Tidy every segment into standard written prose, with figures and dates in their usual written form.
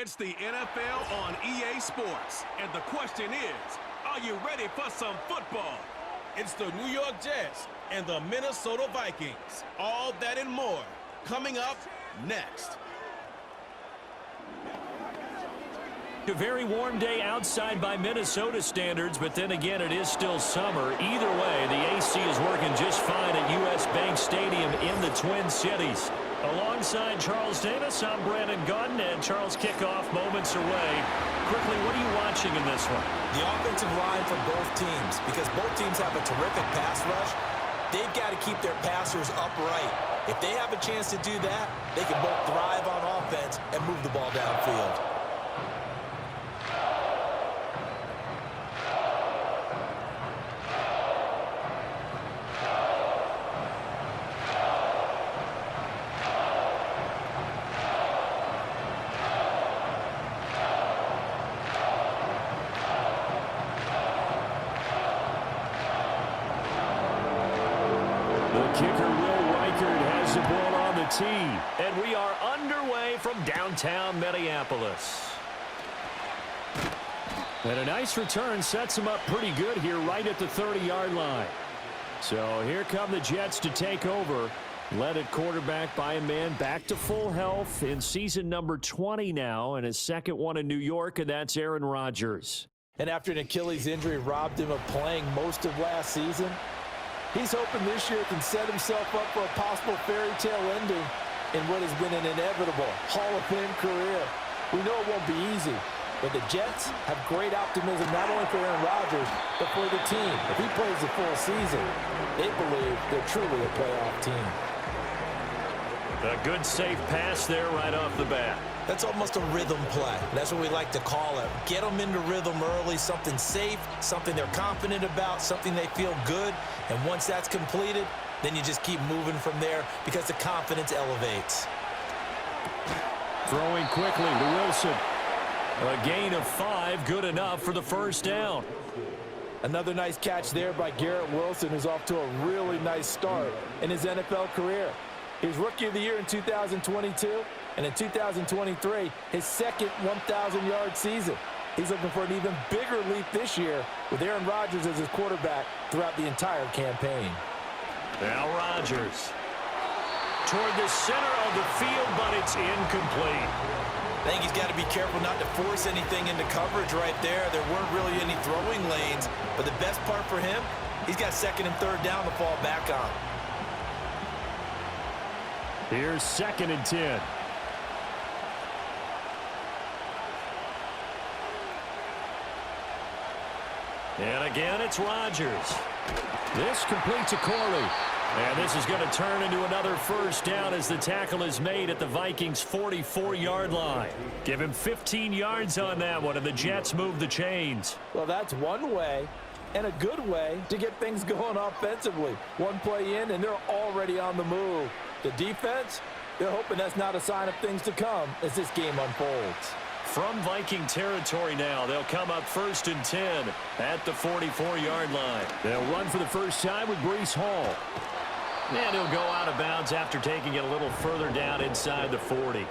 It's the NFL on EA Sports. And the question is, are you ready for some football? It's the New York Jets and the Minnesota Vikings. All that and more coming up next. A very warm day outside by Minnesota standards, but then again, it is still summer. Either way, the AC is working just fine at U.S. Bank Stadium in the Twin Cities. Alongside Charles Davis, I'm Brandon Gunn, and Charles, kickoff moments away. Quickly, what are you watching in this one? The offensive line for both teams, because both teams have a terrific pass rush. They've got to keep their passers upright. If they have a chance to do that, they can both thrive on offense and move the ball downfield. And we are underway from downtown Minneapolis. And a nice return sets them up pretty good here right at the 30-yard line. So here come the Jets to take over. Led at quarterback by a man back to full health in season number 20 now, and his second one in New York, and that's Aaron Rodgers. And after an Achilles injury robbed him of playing most of last season, he's hoping this year can set himself up for a possible fairy tale ending in what has been an inevitable Hall of Fame career. We know it won't be easy, but the Jets have great optimism not only for Aaron Rodgers, but for the team. If he plays the full season, they believe they're truly a playoff team. A good safe pass there right off the bat. That's almost a rhythm play. That's what we like to call it. Get them into rhythm early, something safe, something they're confident about, something they feel good. And once that's completed, then you just keep moving from there because the confidence elevates. Throwing quickly to Wilson. A gain of 5, good enough for the first down. Another nice catch there by Garrett Wilson, who's off to a really nice start in his NFL career. He was Rookie of the Year in 2022, and in 2023, his second 1,000-yard season. He's looking for an even bigger leap this year with Aaron Rodgers as his quarterback throughout the entire campaign. Now Rodgers toward the center of the field, but it's incomplete. I think he's got to be careful not to force anything into coverage right there. There weren't really any throwing lanes, but the best part for him, he's got second and third down to fall back on. Here's 2nd and 10. And again, it's Rodgers. This complete to Corley. And this is going to turn into another first down as the tackle is made at the Vikings' 44-yard line. Give him 15 yards on that one, and the Jets move the chains. Well, that's one way, and a good way, to get things going offensively. One play in, and they're already on the move. The defense, they're hoping that's not a sign of things to come as this game unfolds. From Viking territory now, they'll come up 1st and 10 at the 44-yard line. They'll run for the first time with Breece Hall. And he'll go out of bounds after taking it a little further down inside the 40.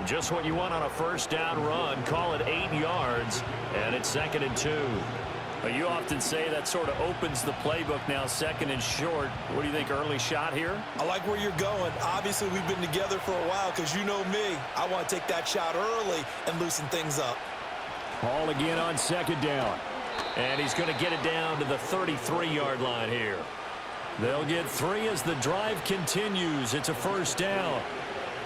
Just what you want on a first down run. Call it 8 yards, and it's 2nd and 2. You often say that sort of opens the playbook now, 2nd and short. What do you think, early shot here? I like where you're going. Obviously, we've been together for a while because you know me. I want to take that shot early and loosen things up. Hall again on 2nd down. And he's going to get it down to the 33-yard line here. They'll get 3 as the drive continues. It's a first down.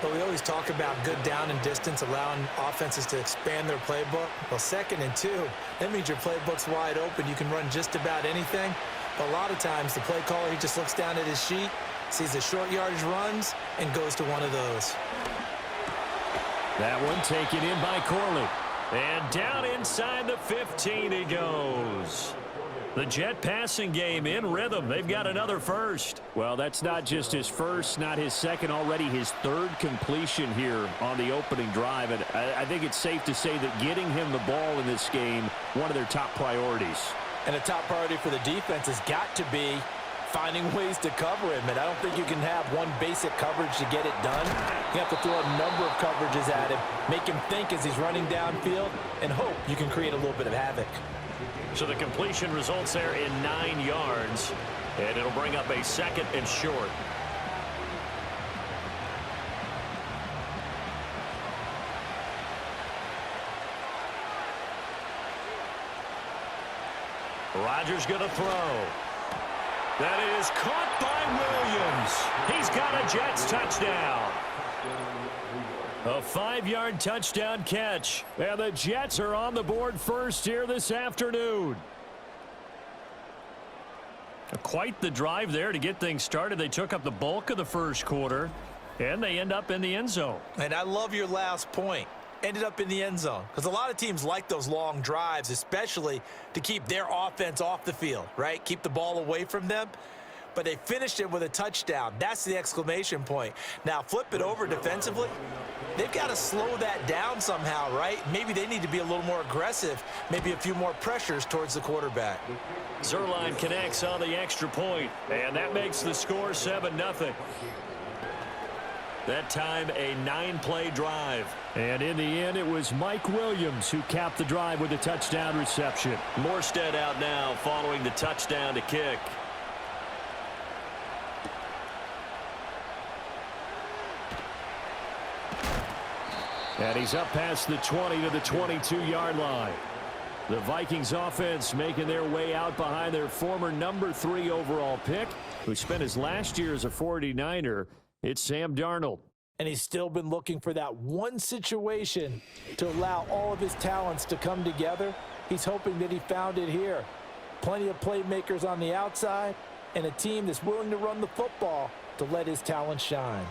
But we always talk about good down and distance, allowing offenses to expand their playbook. Well, 2nd and 2, that means your playbook's wide open. You can run just about anything. But a lot of times, the play caller, he just looks down at his sheet, sees the short yardage runs, and goes to one of those. That one taken in by Corley. And down inside the 15 he goes. The Jet passing game in rhythm. They've got another first. Well, that's not just his first, not his second, already his 3rd completion here on the opening drive. And I think it's safe to say that getting him the ball in this game, one of their top priorities. And a top priority for the defense has got to be finding ways to cover him, and I don't think you can have one basic coverage to get it done. You have to throw a number of coverages at him, make him think as he's running downfield, and hope you can create a little bit of havoc. So the completion results there in 9 yards, and it'll bring up a 2nd and short. Rodgers going to throw. That is caught by Williams. He's got a Jets touchdown. A 5-yard touchdown catch. And the Jets are on the board first here this afternoon. Quite the drive there to get things started. They took up the bulk of the first quarter, and they end up in the end zone. And I love your last point. Ended up in the end zone, because a lot of teams like those long drives, especially to keep their offense off the field, right? Keep the ball away from them. But they finished it with a touchdown. That's the exclamation point. Now flip it over defensively. They've got to slow that down somehow, right? Maybe they need to be a little more aggressive, maybe a few more pressures towards the quarterback. Zerline connects on the extra point, and that makes the score 7-0. That time, a 9-play drive. And in the end, it was Mike Williams who capped the drive with a touchdown reception. Morstead out now following the touchdown to kick. And he's up past the 20 to the 22-yard line. The Vikings offense making their way out behind their former number 3 overall pick, who spent his last year as a 49er. It's Sam Darnold. And he's still been looking for that one situation to allow all of his talents to come together. He's hoping that he found it here. Plenty of playmakers on the outside and a team that's willing to run the football to let his talent shine.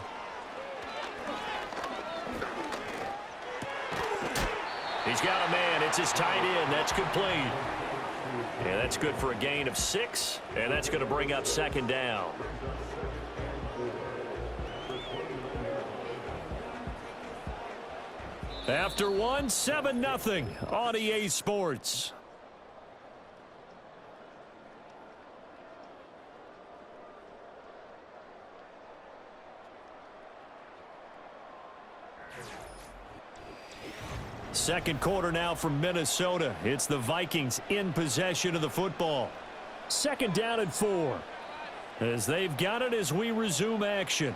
He's got a man. It's his tight end. That's complete. And that's good for a gain of 6. And that's going to bring up 2nd down. After 7-0 on EA Sports. Second quarter now from Minnesota. It's the Vikings in possession of the football. 2nd down and 4. As they've got it as we resume action.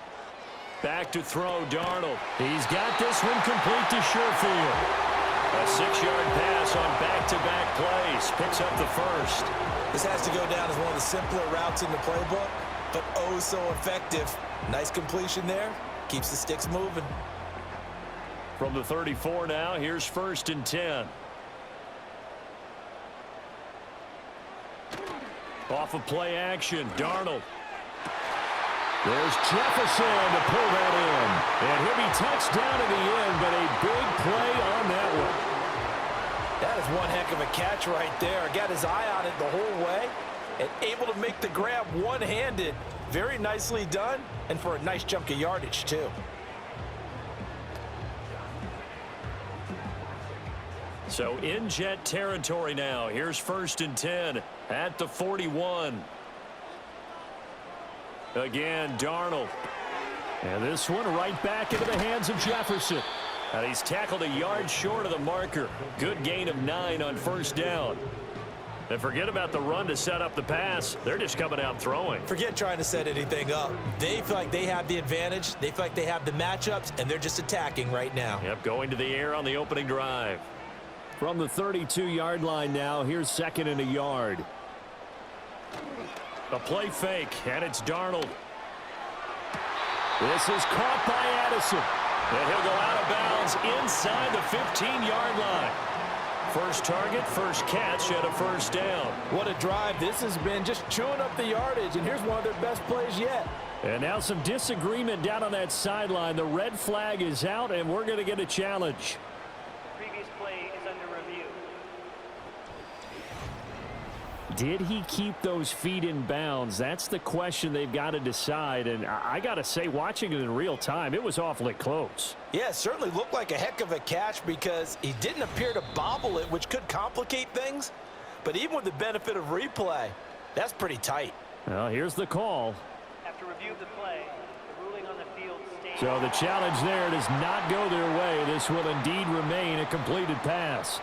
Back to throw, Darnold. He's got this one complete to Sherfield. A 6-yard pass on back-to-back plays. Picks up the first. This has to go down as one of the simpler routes in the playbook, but oh so effective. Nice completion there. Keeps the sticks moving. From the 34 now, here's 1st and 10. Off of play action, Darnold. There's Jefferson to pull that in. And he'll be touched down in the end, but a big play on that one. That is one heck of a catch right there. Got his eye on it the whole way and able to make the grab one-handed. Very nicely done, and for a nice chunk of yardage, too. So in Jet territory now. Here's 1st and 10 at the 41. Again, Darnold. And this one right back into the hands of Jefferson. And he's tackled a yard short of the marker. Good gain of 9 on 1st down. And forget about the run to set up the pass. They're just coming out throwing. Forget trying to set anything up. They feel like they have the advantage. They feel like they have the matchups, and they're just attacking right now. Yep, going to the air on the opening drive. From the 32-yard line now, here's 2nd and a yard. A play fake, and it's Darnold. This is caught by Addison. And he'll go out of bounds inside the 15-yard line. First target, first catch, and a 1st down. What a drive this has been, just chewing up the yardage, and here's one of their best plays yet. And now some disagreement down on that sideline. The red flag is out, and we're going to get a challenge. Did he keep those feet in bounds? That's the question they've got to decide. And I got to say, watching it in real time, it was awfully close. Yeah, it certainly looked like a heck of a catch because he didn't appear to bobble it, which could complicate things. But even with the benefit of replay, that's pretty tight. Well, here's the call. After review of the play, the ruling on the field stands. So the challenge there does not go their way. This will indeed remain a completed pass.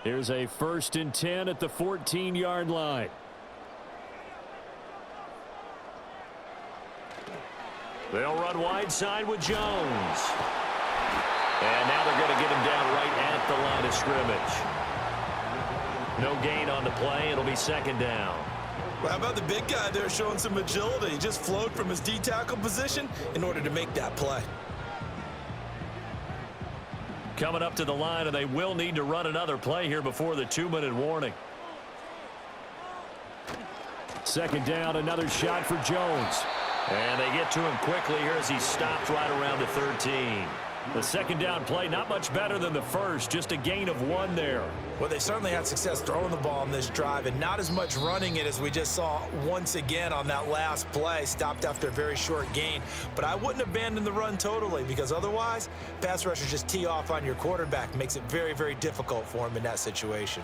Here's a 1st and 10 at the 14-yard line. They'll run wide side with Jones. And now they're going to get him down right at the line of scrimmage. No gain on the play. It'll be 2nd down. Well, how about the big guy there showing some agility? He just flowed from his D-tackle position in order to make that play. Coming up to the line, and they will need to run another play here before the 2-minute warning. 2nd down, another shot for Jones. And they get to him quickly here as he stopped right around the 13. The 2nd down play, not much better than the first, just a gain of 1 there. Well, they certainly had success throwing the ball on this drive and not as much running it as we just saw once again on that last play. Stopped after a very short gain. But I wouldn't abandon the run totally, because otherwise, pass rushers just tee off on your quarterback. Makes it very, very difficult for him in that situation.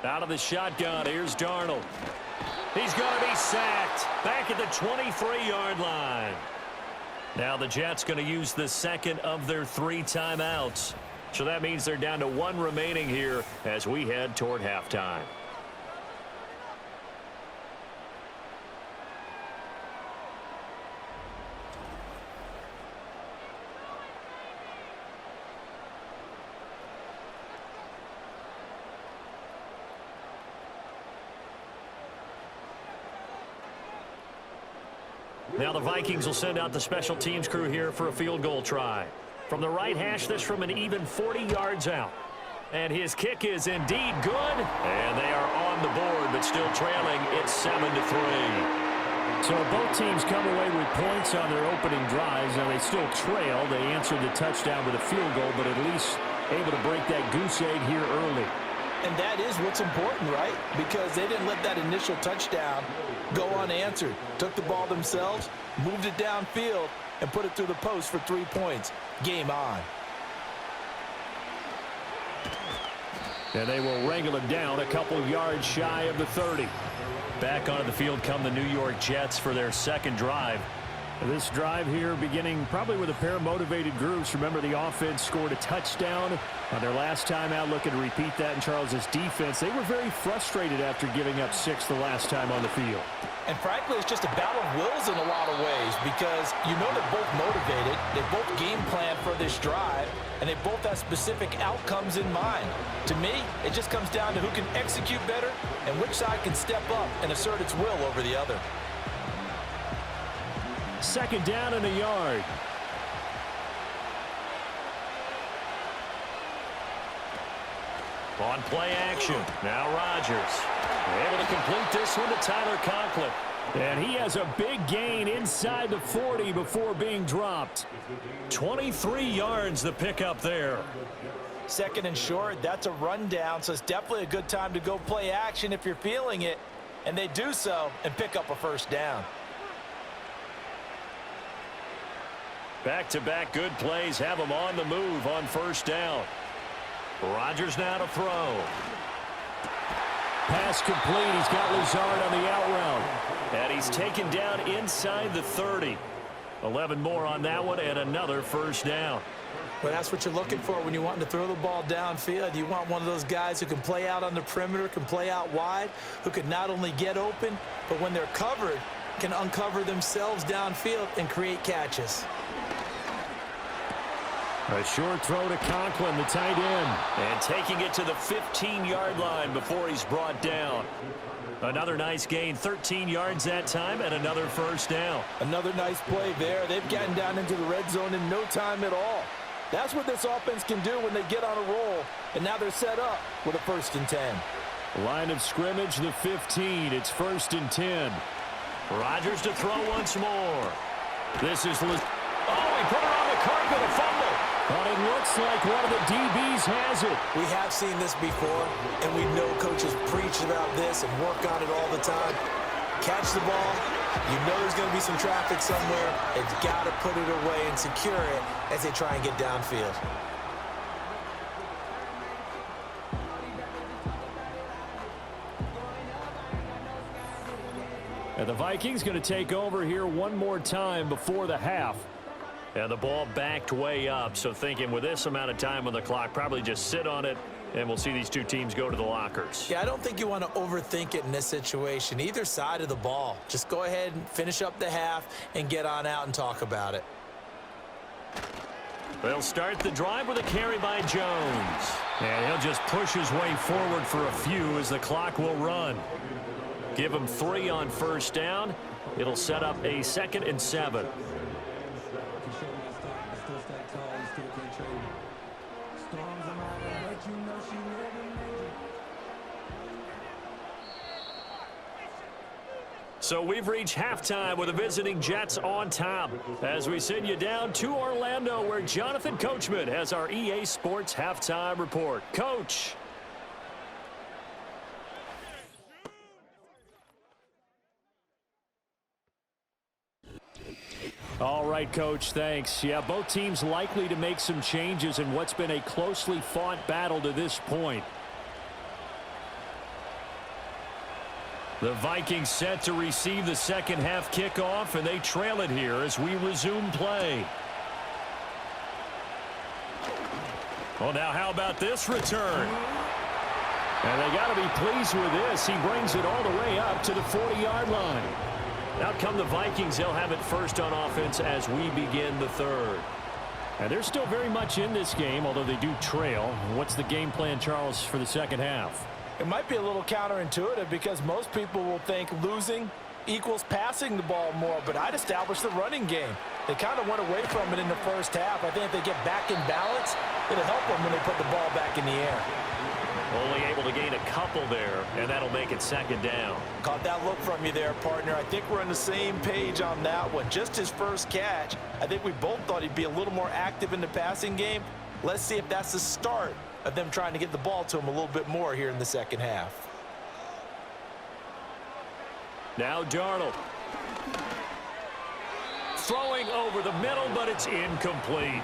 Out of the shotgun, here's Darnold. He's going to be sacked back at the 23-yard line. Now the Jets going to use the 2nd of their 3 timeouts. So that means they're down to 1 remaining here as we head toward halftime. Now the Vikings will send out the special teams crew here for a field goal try. From the right hash, this from an even 40 yards out. And his kick is indeed good. And they are on the board, but still trailing. It's 7-3. So both teams come away with points on their opening drives. Now they still trail. They answered the touchdown with a field goal, but at least able to break that goose egg here early. And that is what's important, right? Because they didn't let that initial touchdown go unanswered. Took the ball themselves, moved it downfield, and put it through the post for 3 points. Game on. And they will wrangle him down a couple yards shy of the 30. Back onto the field come the New York Jets for their 2nd drive. This drive here beginning probably with a pair of motivated groups. Remember, the offense scored a touchdown on their last time out, looking to repeat that in Charles's defense. They were very frustrated after giving up 6 the last time on the field. And frankly, it's just a battle of wills in a lot of ways, because you know they're both motivated, they both game plan for this drive, and they both have specific outcomes in mind. To me, it just comes down to who can execute better and which side can step up and assert its will over the other. 2nd down and a yard. On play action. Now Rodgers. Able to complete this one to Tyler Conklin. And he has a big gain inside the 40 before being dropped. 23 yards the pickup there. 2nd and short, that's a rundown, so it's definitely a good time to go play action if you're feeling it. And they do so and pick up a 1st down. Back-to-back good plays have him on the move on 1st down. Rodgers now to throw. Pass complete. He's got Lazard on the out route. And he's taken down inside the 30. 11 more on that one and another 1st down. Well, that's what you're looking for when you want to throw the ball downfield. You want one of those guys who can play out on the perimeter, can play out wide, who can not only get open, but when they're covered, can uncover themselves downfield and create catches. A short throw to Conklin, the tight end. And taking it to the 15-yard line before he's brought down. Another nice gain, 13 yards that time, and another 1st down. Another nice play there. They've gotten down into the red zone in no time at all. That's what this offense can do when they get on a roll. And now they're set up with a 1st and 10. Line of scrimmage, the 15. It's 1st and 10. Rodgers to throw once more. This is he put it on the carpet, a fumble. But it looks like one of the DBs has it. We have seen this before, and we know coaches preach about this and work on it all the time. Catch the ball, You know there's going to be some traffic somewhere. They've got to put it away and secure it as they try and get downfield. And the Vikings going to take over here one more time before the half. And the ball backed way up, so thinking with this amount of time on the clock, probably just sit on it, and we'll see these two teams go to the lockers. Yeah, I don't think you want to overthink it in this situation. Either side of the ball. Just go ahead and finish up the half and get on out and talk about it. They'll start the drive with a carry by Jones. And he'll just push his way forward for a few as the clock will run. Give him 3 on first down. It'll set up a 2nd and 7. So we've reached halftime with the visiting Jets on top as we send you down to Orlando where Jonathan Coachman has our EA Sports halftime report. Coach. All right, Coach, thanks. Yeah, both teams likely to make some changes in what's been a closely fought battle to this point. The Vikings set to receive the second half kickoff, and they trail it here as we resume play. Well, now how about this return? And they got to be pleased with this. He brings it all the way up to the 40-yard line. Out come the Vikings. They'll have it first on offense as we begin the third. And they're still very much in this game, although they do trail. What's the game plan, Charles, for the second half? It might be a little counterintuitive because most people will think losing equals passing the ball more, but I'd establish the running game. They kind of went away from it in the first half. I think if they get back in balance, it'll help them when they put the ball back in the air. Only able to gain a couple there, and that'll make it second down. Caught that look from you there, partner. I think we're on the same page on that one. Just his first catch, I think we both thought he'd be a little more active in the passing game. Let's see if that's the start of them trying to get the ball to him a little bit more here in the second half. Now Darnold. Throwing over the middle, but it's incomplete.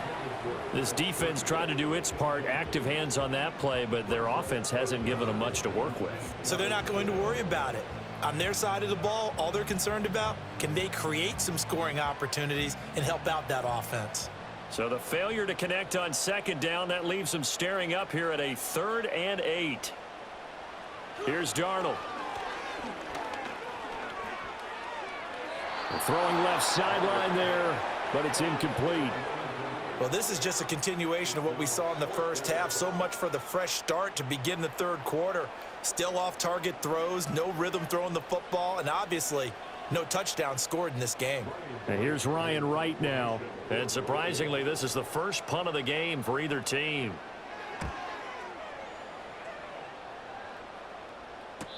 This defense trying to do its part. Active hands on that play, but their offense hasn't given them much to work with. So they're not going to worry about it. On their side of the ball, all they're concerned about, can they create some scoring opportunities and help out that offense? So the failure to connect on second down, that leaves them staring up here at a 3rd and 8. Here's Darnold. Throwing left sideline there, but it's incomplete. Well, this is just a continuation of what we saw in the first half. So much for the fresh start to begin the third quarter. Still off-target throws, no rhythm throwing the football, and obviously no touchdown scored in this game. And here's Ryan Wright now. And surprisingly, this is the first punt of the game for either team.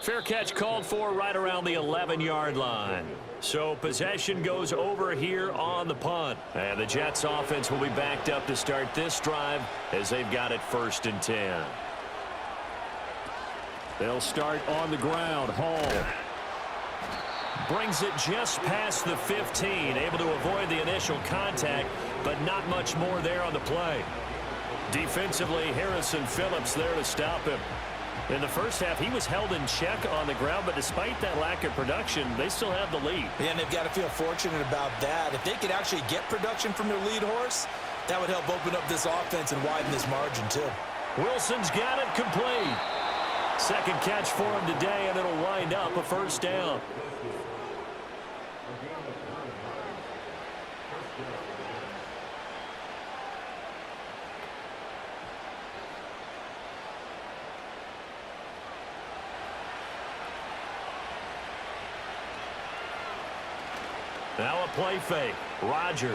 Fair catch called for right around the 11-yard line. So possession goes over here on the punt. And the Jets offense will be backed up to start this drive as they've got it 1st and 10. They'll start on the ground. Hall brings it just past the 15, able to avoid the initial contact, but not much more there on the play. Defensively, Harrison Phillips there to stop him. In the first half, he was held in check on the ground, but despite that lack of production, they still have the lead. Yeah, and they've got to feel fortunate about that. If they could actually get production from their lead horse, that would help open up this offense and widen this margin too. Wilson's got it complete. Second catch for him today, and it'll wind up a first down. Now a play fake. Rodgers.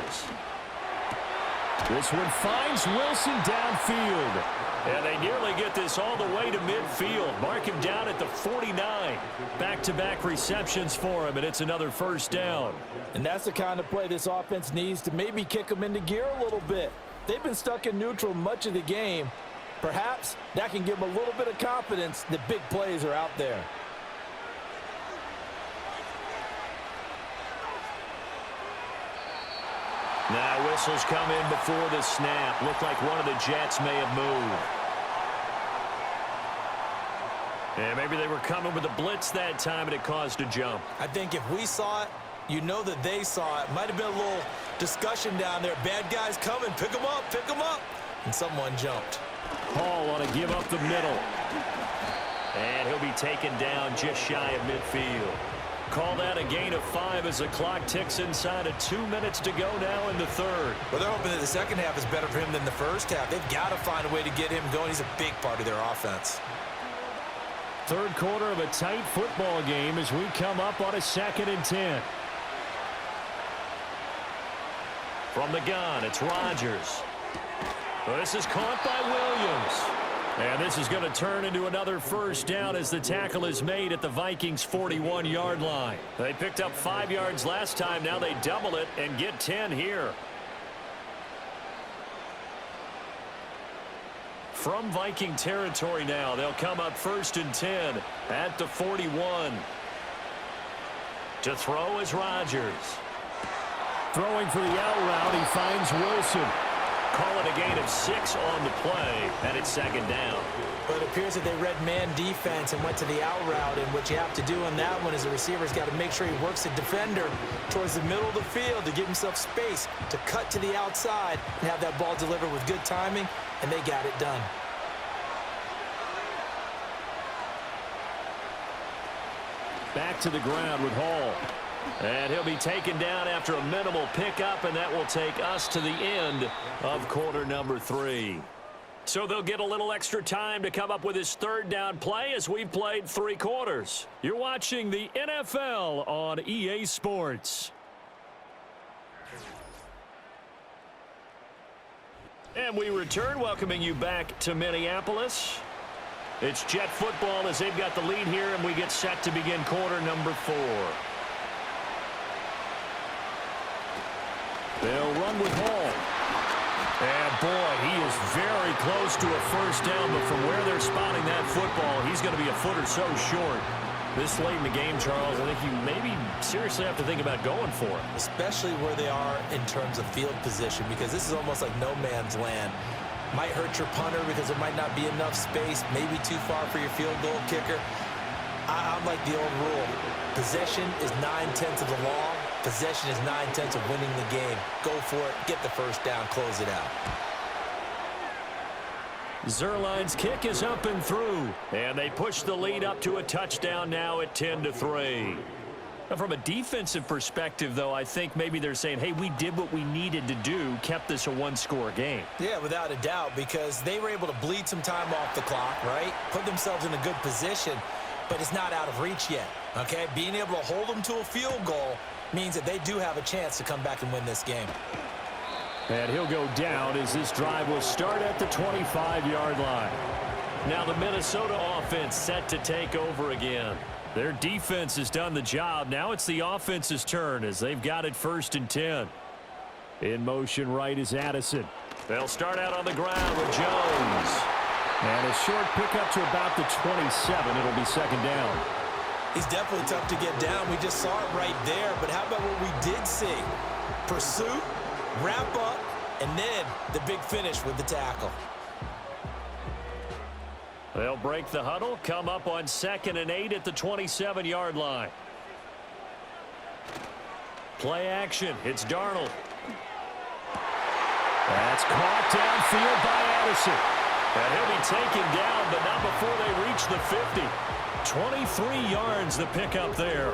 This one finds Wilson downfield. And they nearly get this all the way to midfield. Mark him down at the 49. Back-to-back receptions for him, and it's another first down. And that's the kind of play this offense needs to maybe kick them into gear a little bit. They've been stuck in neutral much of the game. Perhaps that can give them a little bit of confidence that big plays are out there. Now whistles come in before the snap. Looked like one of the Jets may have moved. And maybe they were coming with a blitz that time and it caused a jump. I think if we saw it, you know that they saw it. Might have been a little discussion down there. Bad guys coming. Pick them up. Pick them up. And someone jumped. Hall on a give up the middle. And he'll be taken down just shy of midfield. Call that a gain of 5 as the clock ticks inside of 2 minutes to go now in the third. Well, they're hoping that the second half is better for him than the first half. They've got to find a way to get him going. He's a big part of their offense. Third quarter of a tight football game as we come up on a 2nd and 10. From the gun, it's Rodgers. This is caught by Williams. And this is going to turn into another first down as the tackle is made at the Vikings' 41-yard line. They picked up 5 yards last time. Now they double it and get 10 here. From Viking territory now, they'll come up 1st and 10 at the 41. To throw is Rodgers. Throwing for the out route, he finds Wilson. Call it a gain of 6 on the play, and it's 2nd down. But it appears that they read man defense and went to the out route, and what you have to do on that one is the receiver's got to make sure he works the defender towards the middle of the field to give himself space to cut to the outside and have that ball delivered with good timing, and they got it done. Back to the ground with Hall. And he'll be taken down after a minimal pickup, and that will take us to the end of quarter number 3. So they'll get a little extra time to come up with his 3rd down play as we've played 3 quarters. You're watching the NFL on EA Sports. And we return, welcoming you back to Minneapolis. It's Jet football as they've got the lead here, and we get set to begin quarter number 4. They'll run with Hall. And, boy, he is very close to a first down, but from where they're spotting that football, he's going to be a foot or so short. This late in the game, Charles, I think you maybe seriously have to think about going for it. Especially where they are in terms of field position, because this is almost like no man's land. Might hurt your punter because there might not be enough space, maybe too far for your field goal kicker. I'm like the old rule. Possession is 9/10 of the law. Possession is 9/10 of winning the game. Go for it. Get the first down. Close it out. Zerline's kick is up and through. And they push the lead up to a touchdown now at 10-3. Now, from a defensive perspective, though, I think maybe they're saying, hey, we did what we needed to do, kept this a one-score game. Yeah, without a doubt, because they were able to bleed some time off the clock, right? Put themselves in a good position, but it's not out of reach yet, okay? Being able to hold them to a field goal means that they do have a chance to come back and win this game. And he'll go down as this drive will start at the 25-yard line. Now the Minnesota offense set to take over again. Their defense has done the job. Now it's the offense's turn as they've got it 1st and 10. In motion right is Addison. They'll start out on the ground with Jones. And a short pickup to about the 27. It'll be 2nd down. He's definitely tough to get down. We just saw it right there. But how about what we did see? Pursuit, wrap up, and then the big finish with the tackle. They'll break the huddle, come up on 2nd and 8 at the 27-yard line. Play action. It's Darnold. That's caught downfield by Addison. And he'll be taken down, but not before they reach the 50. 23 yards the pickup there.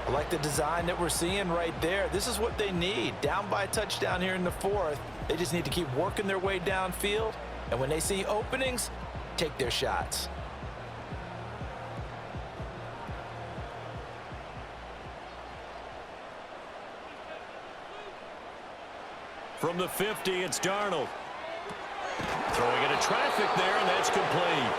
I like the design that we're seeing right there. This is what they need. Down by a touchdown here in the 4th. They just need to keep working their way downfield. And when they see openings, take their shots. From the 50, it's Darnold. Throwing into traffic there, and that's complete.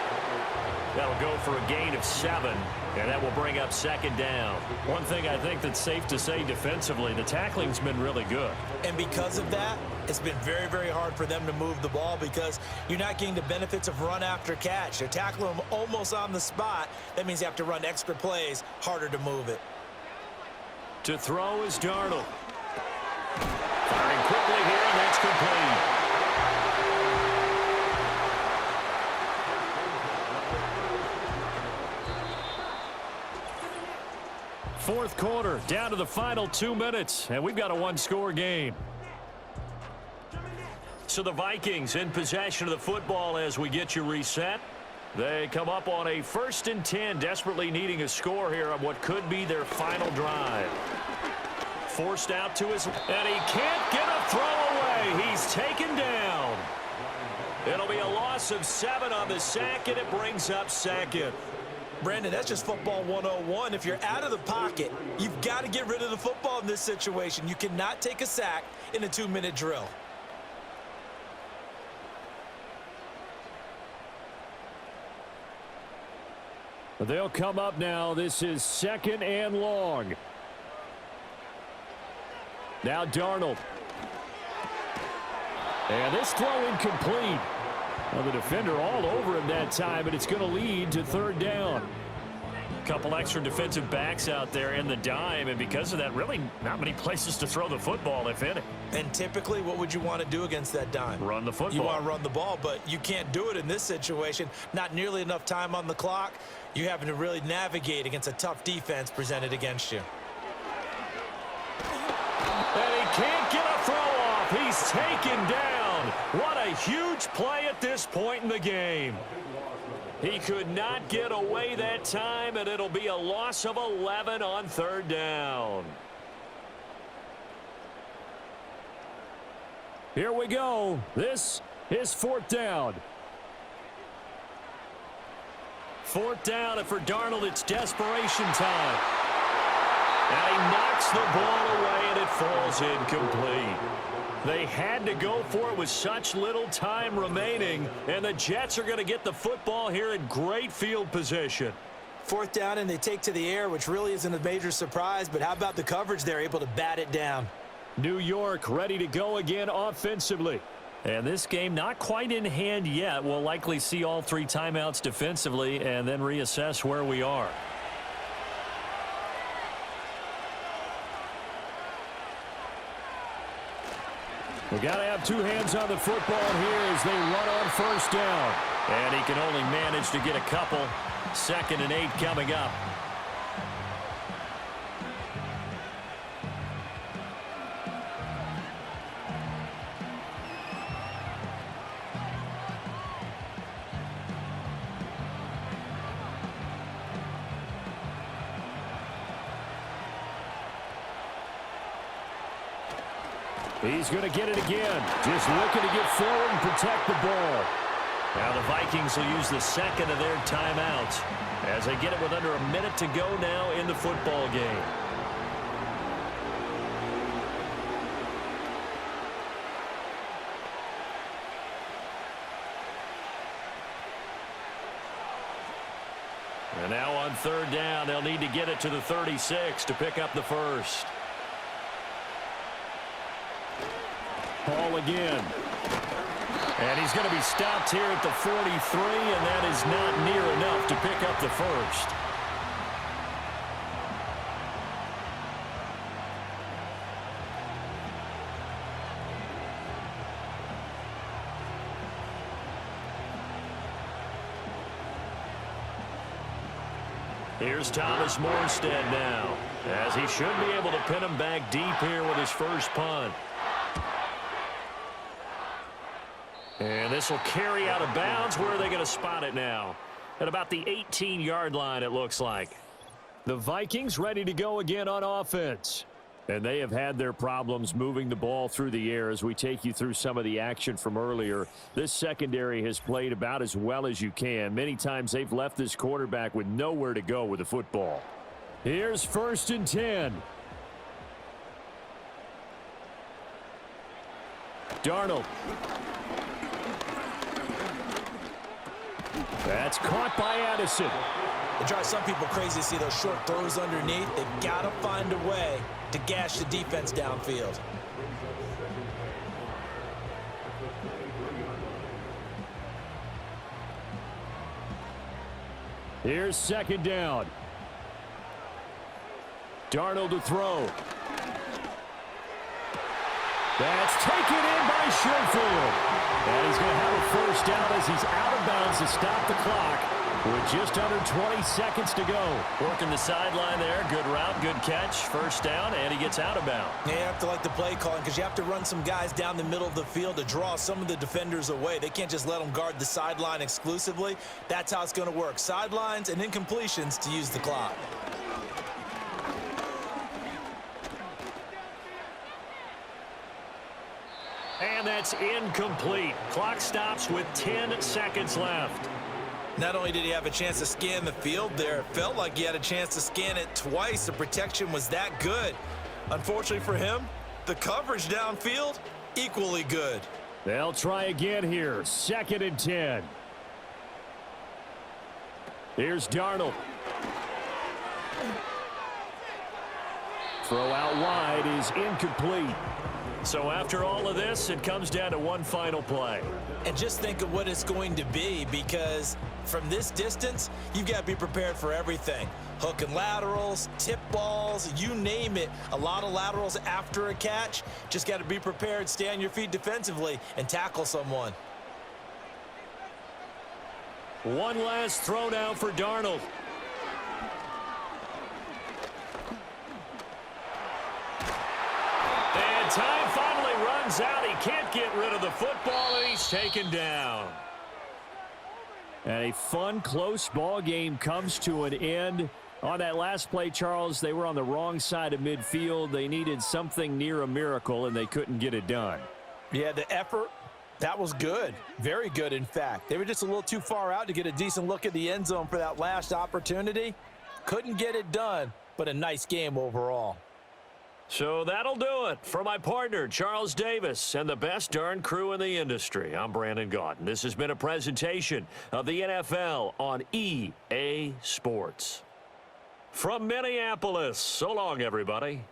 That'll go for a gain of 7, and that will bring up 2nd down. One thing I think that's safe to say defensively, the tackling's been really good. And because of that, it's been very, very hard for them to move the ball because you're not getting the benefits of run after catch. They're tackling them almost on the spot. That means you have to run extra plays, harder to move it. To throw is Darnold. Firing quick quickly here, and that's complete. Fourth quarter, down to the final 2 minutes, and we've got a one-score game. So the Vikings in possession of the football as we get you reset. They come up on a 1st and 10, desperately needing a score here on what could be their final drive. Forced out to his, and he can't get a throw away. He's taken down. It'll be a loss of 7 on the sack, and it brings up second. Brandon, that's just football 101. If you're out of the pocket, you've got to get rid of the football in this situation. You cannot take a sack in a 2-minute drill. They'll come up now. This is 2nd and long. Now Darnold. And this throw incomplete. Well, the defender all over him that time, but it's going to lead to 3rd down. A couple extra defensive backs out there in the dime, and because of that, really not many places to throw the football, if any. And typically, what would you want to do against that dime? Run the football. You want to run the ball, but you can't do it in this situation. Not nearly enough time on the clock. You're having to really navigate against a tough defense presented against you. And he can't get a throw off. He's taken down. What a huge play at this point in the game. He could not get away that time, and it'll be a loss of 11 on 3rd down. Here we go. This is 4th down. 4th down, and for Darnold, it's desperation time. And he knocks the ball away, and it falls incomplete. They had to go for it with such little time remaining, and the Jets are going to get the football here in great field position. 4th down, and they take to the air, which really isn't a major surprise, but how about the coverage? They're able to bat it down. New York ready to go again offensively. And this game not quite in hand yet. We'll likely see all 3 timeouts defensively and then reassess where we are. We got to have 2 hands on the football here as they run on 1st down. And he can only manage to get a couple. 2nd and 8 coming up. He's going to get it again. Just looking to get forward and protect the ball. Now the Vikings will use the 2nd of their timeouts as they get it with under a minute to go now in the football game. And now on 3rd down, they'll need to get it to the 36 to pick up the first. Ball again. And he's going to be stopped here at the 43, and that is not near enough to pick up the first. Here's Thomas Morstead now, as he should be able to pin him back deep here with his first punt. And this will carry out of bounds. Where are they going to spot it now? At about the 18-yard line, it looks like. The Vikings ready to go again on offense. And they have had their problems moving the ball through the air as we take you through some of the action from earlier. This secondary has played about as well as you can. Many times they've left this quarterback with nowhere to go with the football. Here's 1st and 10. Darnold. That's caught by Addison. It drives some people crazy to see those short throws underneath. They've got to find a way to gash the defense downfield. Here's 2nd down. Darnold to throw. That's taken in by Sherfield. And he's going to have a first down as he's out of bounds to stop the clock with just under 20 seconds to go. Working the sideline there. Good route, good catch. First down, and he gets out of bounds. Yeah, you have to like the play calling because you have to run some guys down the middle of the field to draw some of the defenders away. They can't just let them guard the sideline exclusively. That's how it's going to work. Sidelines and incompletions to use the clock. And that's incomplete. Clock stops with 10 seconds left. Not only did he have a chance to scan the field there, it felt like he had a chance to scan it twice. The protection was that good. Unfortunately for him, the coverage downfield, equally good. They'll try again here. 2nd and 10. Here's Darnold. Throw out wide is incomplete. So after all of this, it comes down to one final play. And just think of what it's going to be, because from this distance, you've got to be prepared for everything. Hook and laterals, tip balls, you name it. A lot of laterals after a catch. Just got to be prepared, stay on your feet defensively, and tackle someone. One last throw now for Darnold. And time finally runs out. He can't get rid of the football, and he's taken down. And a fun, close ball game comes to an end. On that last play, Charles, they were on the wrong side of midfield. They needed something near a miracle, and they couldn't get it done. Yeah, the effort, that was good. Very good, in fact. They were just a little too far out to get a decent look at the end zone for that last opportunity. Couldn't get it done, but a nice game overall. So that'll do it. For my partner, Charles Davis, and the best darn crew in the industry, I'm Brandon Gaudin. This has been a presentation of the NFL on EA Sports. From Minneapolis, so long, everybody.